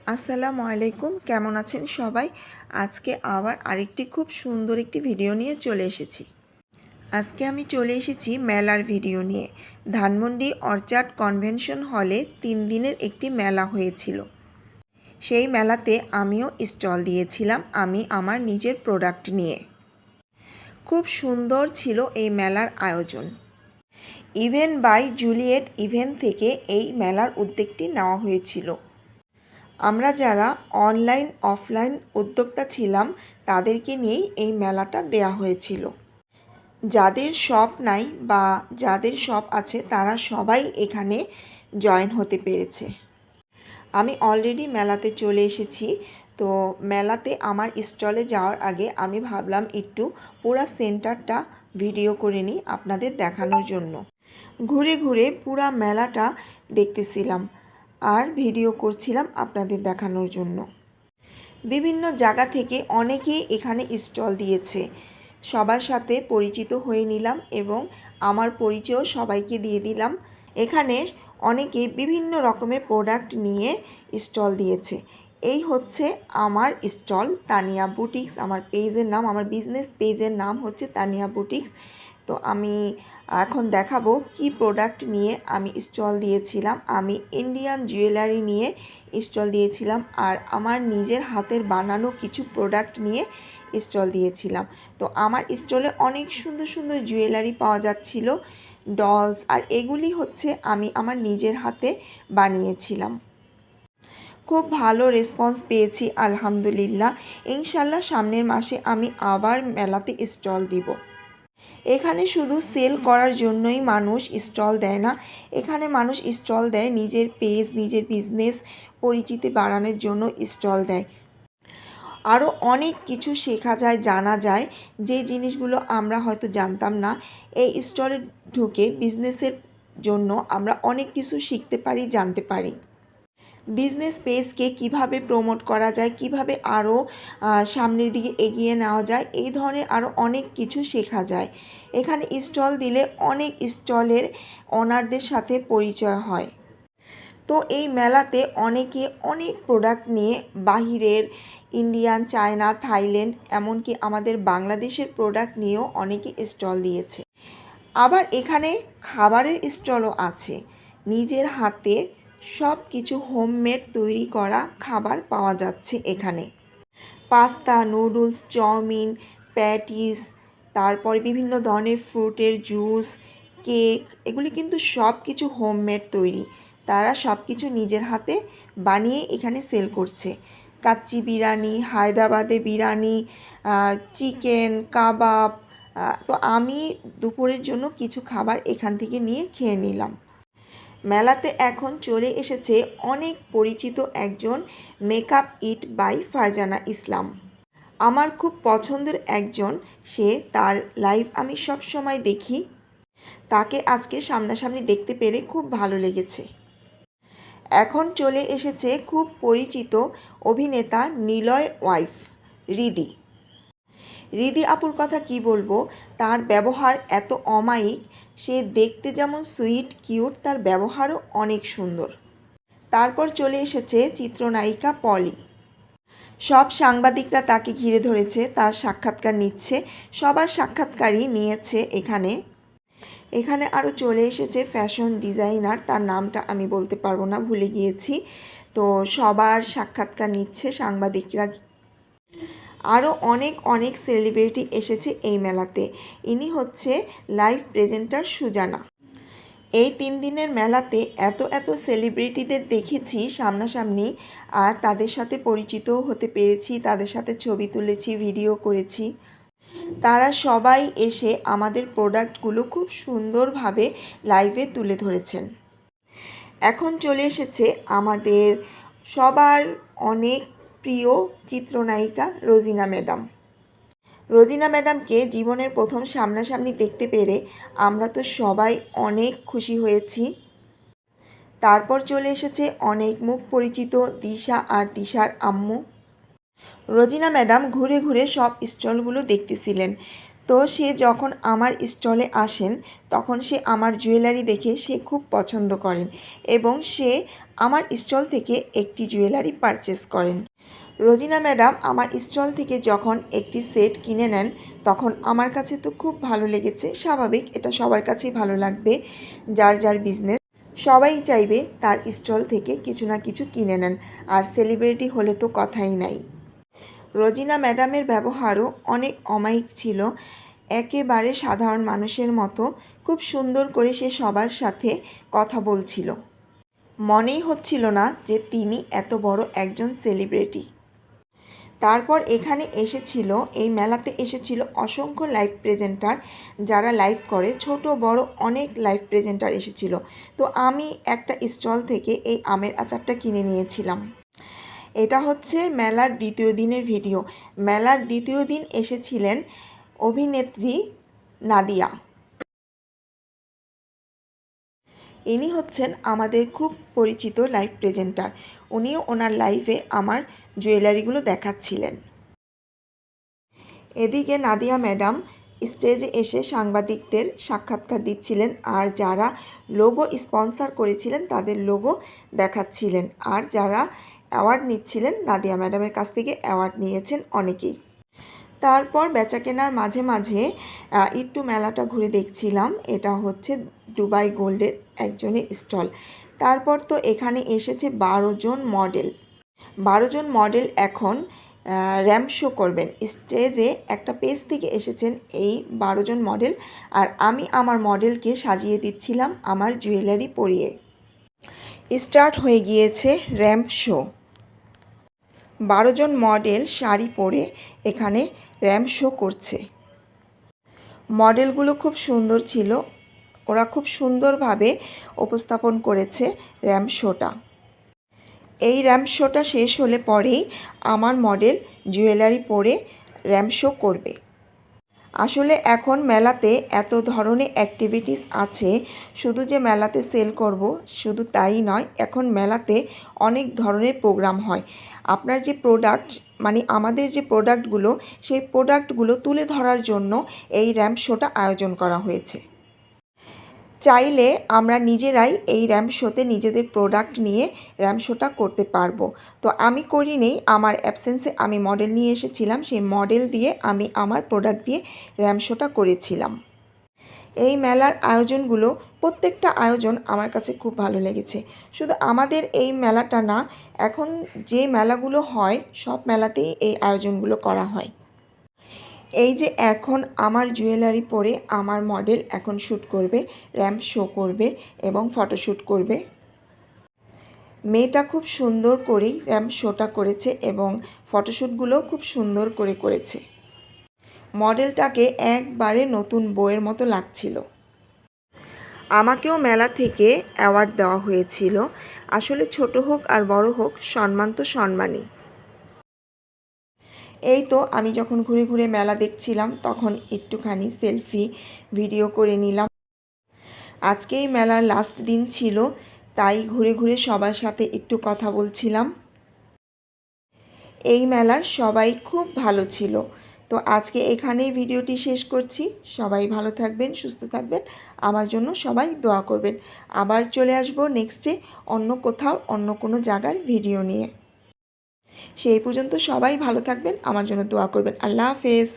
আসসালামু আলাইকুম, কেমন আছেন সবাই? আজকে আবার আরেকটি খুব সুন্দর একটি ভিডিও নিয়ে চলে এসেছি। আজকে আমি চলে এসেছি মেলার ভিডিও নিয়ে। ধানমন্ডি অর্চার্ড কনভেনশন হলে 3 দিনের একটি মেলা হয়েছিল। সেই মেলাতে আমিও স্টল দিয়েছিলাম আমি আমার নিজের প্রোডাক্ট নিয়ে। খুব সুন্দর ছিল এই মেলার আয়োজন। ইভেন্ট বাই জুলিয়েট ইভেন্ট থেকে এই মেলার উদ্যোগটি নেওয়া হয়েছিল। আমরা যারা অনলাইন অফলাইন উদ্যোক্তা ছিলাম তাদেরকে নিয়েই এই মেলাটা দেয়া হয়েছিল। যাদের শপ নাই বা যাদের শপ আছে তারা সবাই এখানে জয়েন হতে পেরেছে। আমি অলরেডি মেলাতে চলে এসেছি। তো মেলাতে আমার স্টলে যাওয়ার আগে আমি ভাবলাম একটু পুরা সেন্টারটা ভিডিও করে নিই আপনাদের দেখানোর জন্য। ঘুরে ঘুরে পুরা মেলাটা দেখতেছিলাম আর ভিডিও করছিলাম আপনাদের দেখানোর জন্য। বিভিন্ন জায়গা থেকে অনেকেই এখানে স্টল দিয়েছে। সবার সাথে পরিচিত হয়ে নিলাম এবং আমার পরিচয় সবাইকে দিয়ে দিলাম। এখানে অনেকে বিভিন্ন রকমের প্রোডাক্ট নিয়ে স্টল দিয়েছে। এই হচ্ছে আমার স্টল তানিয়া বুটিক্স। আমার পেজের নাম, আমার বিজনেস পেজের নাম হচ্ছে তানিয়া বুটিক্স। তো আমি এখন দেখাবো কি প্রোডাক্ট নিয়ে আমি স্টল দিয়েছিলাম। আমি ইন্ডিয়ান জুয়েলারি নিয়ে স্টল দিয়েছিলাম আর আমার নিজের হাতের বানানো কিছু প্রোডাক্ট নিয়ে স্টল দিয়েছিলাম। তো আমার স্টলে অনেক সুন্দর সুন্দর জুয়েলারি পাওয়া যাচ্ছিল, ডলস, আর এগুলি হচ্ছে আমি আমার নিজের হাতে বানিয়েছিলাম। খুব ভালো রেসপন্স পেয়েছি আলহামদুলিল্লাহ। ইনশাল্লাহ সামনের মাসে আমি আবার মেলাতে স্টল দিব। এখানে শুধু সেল করার জন্যই মানুষ স্টল দেয় না, এখানে মানুষ স্টল দেয় নিজের পেজ, নিজের বিজনেস পরিচিতি বাড়ানোর জন্য স্টল দেয়। আরও অনেক কিছু শেখা যায়, জানা যায়, যে জিনিসগুলো আমরা হয়তো জানতাম না। এই স্টলে ঢুকে বিজনেসের জন্য আমরা অনেক কিছু শিখতে পারি, জানতে পারি। বিজনেস পেজকে কিভাবে প্রমোট করা যায়, কিভাবে আরও সামনের দিকে এগিয়ে নেওয়া যায়, এই ধরনের আরও অনেক কিছু শেখা যায়। এখানে স্টল দিলে অনেক স্টলের ওনারদের সাথে পরিচয় হয়। তো এই মেলাতে অনেকে অনেক প্রোডাক্ট নিয়ে বাহিরের ইন্ডিয়ান, চায়না, থাইল্যান্ড, এমনকি আমাদের বাংলাদেশের প্রোডাক্ট নিয়েও অনেকে স্টল দিয়েছে। আবার এখানে খাবারের স্টলও আছে। নিজের হাতে সব কিছু হোমমেড তৈরি করা খাবার পাওয়া যাচ্ছে এখানে। পাস্তা, নুডলস, চাউমিন, প্যাটিস, তারপরে বিভিন্ন ধরনের ফ্রুটের জুস, কেক, এগুলি কিন্তু সব কিছু হোমমেড তৈরি। তারা সব কিছু নিজের হাতে বানিয়ে এখানে সেল করছে। কাচ্চি বিরিয়ানি, হায়দ্রাবাদে বিরিয়ানি, চিকেন কাবাব। তো আমি দুপুরের জন্য কিছু খাবার এখান থেকে নিয়ে খেয়ে নিলাম। মেলাতে এখন চলে এসেছে অনেক পরিচিত একজন মেকআপ ইট বাই ফারজানা ইসলাম। আমার খুব পছন্দের একজন, সে, তার লাইভ আমি সব সময় দেখি। তাকে আজকে সামনাসামনি দেখতে পেরে খুব ভালো লেগেছে। এখন চলে এসেছে খুব পরিচিত অভিনেতা নিলয়ের ওয়াইফ রিদি। রিদি আপুর কথা কি বলবো, তার ব্যবহার এত অমায়িক। সে দেখতে যেমন সুইট কিউট, তার ব্যবহারও অনেক সুন্দর। তারপর চলে এসেছে চিত্রনায়িকা পলি। সব সাংবাদিকরা তাকে ঘিরে ধরেছে, তার সাক্ষাৎকার নিচ্ছে। সবার সাক্ষাৎকারই নিয়েছে এখানে। এখানে আরও চলে এসেছে ফ্যাশন ডিজাইনার, তার নামটা আমি বলতে পারবো না, ভুলে গিয়েছি। তো সবার সাক্ষাৎকার নিচ্ছে সাংবাদিকরা। আরও অনেক অনেক সেলিব্রিটি এসেছে এই মেলাতে। ইনি হচ্ছে লাইভ প্রেজেন্টার সুজানা। এই 3 দিনের মেলাতে এত এত সেলিব্রিটিদের দেখেছি সামনাসামনি, আর তাদের সাথে পরিচিতও হতে পেরেছি, তাদের সাথে ছবি তুলেছি, ভিডিও করেছি। তারা সবাই এসে আমাদের প্রোডাক্টগুলো খুব সুন্দরভাবে লাইভে তুলে ধরেছেন। এখন চলে এসেছে আমাদের সবার অনেক প্রিয় চিত্রনায়িকা রোজিনা ম্যাডাম। রোজিনা ম্যাডামকে জীবনের প্রথম সামনাসামনি দেখতে পেরে আমরা তো সবাই অনেক খুশি হয়েছি। তারপর চলে এসেছে অনেক মুখ পরিচিত দিশা আর দিশার আম্মু। রোজিনা ম্যাডাম ঘুরে ঘুরে সব স্টলগুলো দেখতেছিলেন। তো সে যখন আমার স্টলে আসেন তখন সে আমার জুয়েলারি দেখে সে খুব পছন্দ করেন এবং সে আমার স্টল থেকে একটি জুয়েলারি পারচেস করেন। রোজিনা ম্যাডাম আমার স্টল থেকে যখন একটি সেট কিনে নেন তখন আমার কাছে তো খুব ভালো লেগেছে। স্বাভাবিক, এটা সবার কাছেই ভালো লাগবে। যার যার বিজনেস, সবাই চাইবে তার স্টল থেকে কিছু না কিছু কিনে নেন, আর সেলিব্রিটি হলে তো কথাই নাই। রোজিনা ম্যাডামের ব্যবহারও অনেক অমায়িক ছিল, একেবারে সাধারণ মানুষের মতো খুব সুন্দর করে সে সবার সাথে কথা বলছিল। মনেই হচ্ছিল না যে তিনি এত বড় একজন সেলিব্রিটি। তারপর এখানে এসেছিল, এই মেলাতে এসেছিল অসংখ্য লাইভ প্রেজেন্টার, যারা লাইভ করে, ছোট বড় অনেক লাইভ প্রেজেন্টার এসেছিল। তো আমি একটা স্টল থেকে এই আমের আচারটা কিনে নিয়েছিলাম। এটা হচ্ছে মেলার দ্বিতীয় দিনের ভিডিও। মেলার দ্বিতীয় দিন এসেছিলেন অভিনেত্রী নাদিয়া। ইনি হচ্ছেন আমাদের খুব পরিচিত লাইভ প্রেজেন্টার। উনিও ওনার লাইভে আমার জুয়েলারিগুলো দেখাচ্ছিলেন। এদিকে নাদিয়া ম্যাডাম স্টেজে এসে সাংবাদিকদের সাক্ষাৎকার দিচ্ছিলেন, আর যারা লোগো স্পন্সর করেছিলেন তাদের লোগো দেখাচ্ছিলেন, আর যারা অ্যাওয়ার্ড নিচ্ছিলেন নাদিয়া ম্যাডামের কাছ থেকে অ্যাওয়ার্ড নিয়েছেন অনেকেই। তারপর বেচাকেনার মাঝে মাঝে একটু মেলাটা ঘুরে দেখছিলাম। এটা হচ্ছে দুবাই গোল্ডের একজনের স্টল। তারপর তো এখানে এসেছে 12 জন মডেল। 12 জন মডেল এখন র্যাম্প শো করবেন। স্টেজে একটা পেজ থেকে এসেছেন এই 12 জন মডেল, আর আমি আমার মডেলকে সাজিয়ে দিচ্ছিলাম আমার জুয়েলারি পরিয়ে। স্টার্ট হয়ে গিয়েছে র্যাম্প শো। 12 জন মডেল শাড়ি পরে এখানে র্যাম্প শো করছে। মডেলগুলো খুব সুন্দর ছিল, ওরা খুব সুন্দরভাবে উপস্থাপন করেছে র্যাম্প শোটা। এই র্যাম্প শোটা শেষ হলে পরেই আমার মডেল জুয়েলারি পরে র্যাম্প শো করবে। আসলে এখন মেলাতে এত ধরনের অ্যাক্টিভিটিস আছে, শুধু যে মেলাতে সেল করব শুধু তাই নয়, এখন মেলাতে অনেক ধরনের প্রোগ্রাম হয়। আপনার যে প্রোডাক্ট, মানে আমাদের যে প্রোডাক্টগুলো, সেই প্রোডাক্টগুলো তুলে ধরার জন্য এই র্যাম্প শোটা আয়োজন করা হয়েছে। চাইলে আমরা নিজেরাই এই র্যাম্প শোতে নিজেদের প্রোডাক্ট নিয়ে র্যাম্প শোটা করতে পারবো। তো আমি করিনি, আমার অ্যাবসেন্সে আমি মডেল নিয়ে এসেছিলাম, সেই মডেল দিয়ে আমি আমার প্রোডাক্ট দিয়ে র্যাম্প শোটা করেছিলাম। এই মেলার আয়োজনগুলো, প্রত্যেকটা আয়োজন আমার কাছে খুব ভালো লেগেছে। শুধু আমাদের এই মেলাটা না, এখন যে মেলাগুলো হয় সব মেলাতেই এই আয়োজনগুলো করা হয়। এই যে এখন আমার জুয়েলারি পরে আমার মডেল এখন শ্যুট করবে, র্যাম্প শো করবে এবং ফটোশ্যুট করবে। মেয়েটা খুব সুন্দর করেই র্যাম্প শোটা করেছে এবং ফটোশ্যুটগুলোও খুব সুন্দর করে করেছে। মডেলটাকে একবারে নতুন বউয়ের মতো লাগছিল। আমাকেও মেলা থেকে অ্যাওয়ার্ড দেওয়া হয়েছিল। আসলে ছোট হোক আর বড় হোক, সম্মান তো সম্মানই। এই তো আমি যখন ঘুরে ঘুরে মেলা দেখছিলাম তখন একটুখানি সেলফি ভিডিও করে নিলাম। আজকেই মেলার লাস্ট দিন ছিল, তাই ঘুরে ঘুরে সবার সাথে একটু কথা বলছিলাম। এই মেলার সবাই খুব ভালো ছিল। তো আজকে এখানেই ভিডিওটি শেষ করছি। সবাই ভালো থাকবেন, সুস্থ থাকবেন, আমার জন্য সবাই দোয়া করবেন। আবার চলে আসবো নেক্সটে অন্য কোথাও অন্য কোনো জায়গার ভিডিও নিয়ে। সেই পর্যন্ত সবাই ভালো থাকবেন, আমার জন্য দোয়া করবেন। আল্লাহ হাফেজ।